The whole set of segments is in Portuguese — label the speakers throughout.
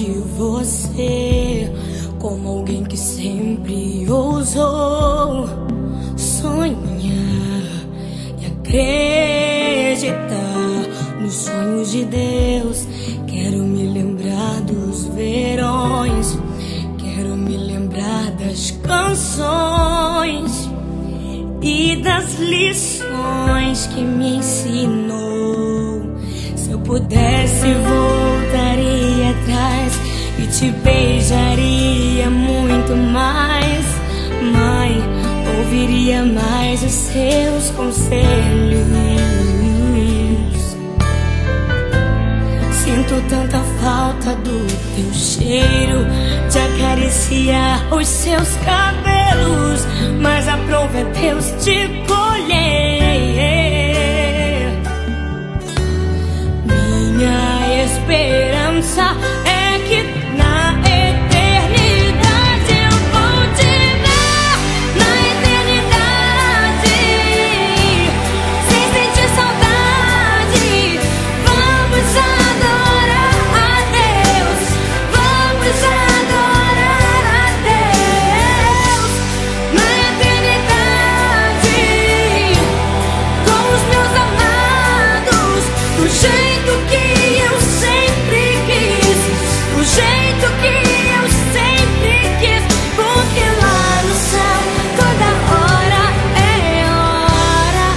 Speaker 1: de você como alguém que sempre ousou sonhar e acreditar nos sonhos de Deus. Quero me lembrar dos verões, quero me lembrar das canções e das lições que me ensinou. Se eu pudesse, voltaria atrás e te beijaria muito mais. Mãe, ouviria mais os seus conselhos. Sinto tanta falta do teu cheiro, de acariciar os seus cabelos, mas a prova é Deus te colher. Minha esperança é que na eternidade eu vou te ver. Na eternidade, sem sentir saudade, vamos adorar a Deus. Vamos adorar a Deus. Na eternidade, com os meus amados, do jeito que eu sempre quis, do jeito que eu sempre quis, porque lá no céu toda hora é hora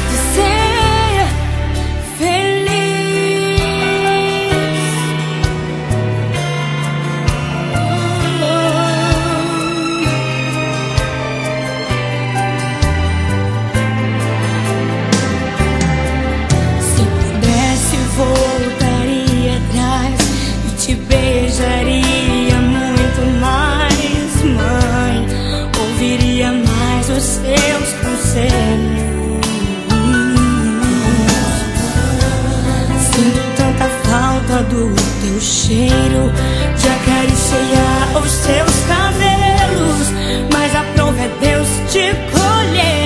Speaker 1: de ser feliz. Se pudesse, voltaria atrás e te beijaria muito mais. Mãe, ouviria mais os seus conselhos. Sinto tanta falta do teu cheiro, de acariciar os seus cabelos, mas a prova é Deus te colher.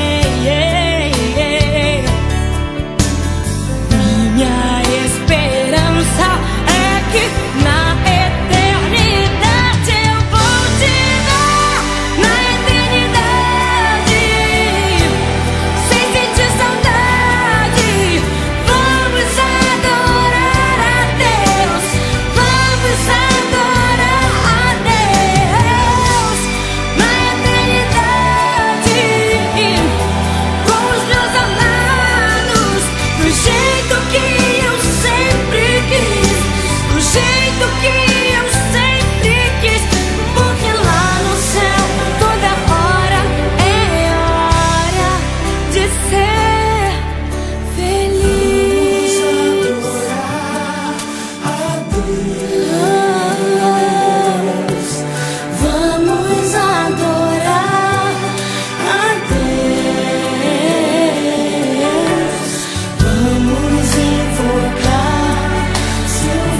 Speaker 1: Minha esperança é que na eternidade eu vou te ver. Na eternidade, sem sentir saudade, vamos adorar a Deus. Vamos adorar a Deus. Na eternidade, com os meus amados, do jeito que eu sempre quis, do jeito que eu sempre quis, porque lá no céu toda hora é hora de ser feliz. Vamos adorar a Deus.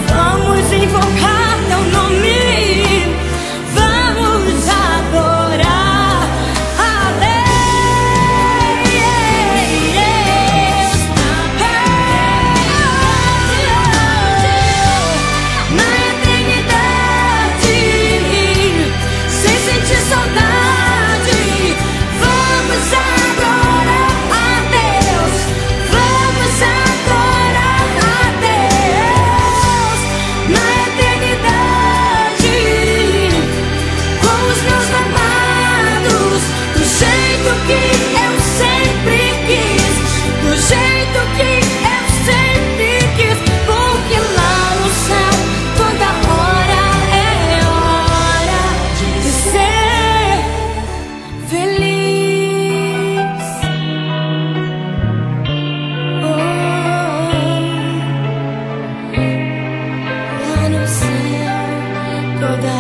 Speaker 1: Vamos invocar teu nome. Vamos adorar a Deus. Na eternidade, sem sentir saudade, vamos adorar a Deus. Vamos adorar a Deus. Na eternidade, com os meus amados, do jeito que eu sempre quis, do jeito que eu sempre quis, porque lá no céu toda hora é hora de ser feliz. Lá no céu toda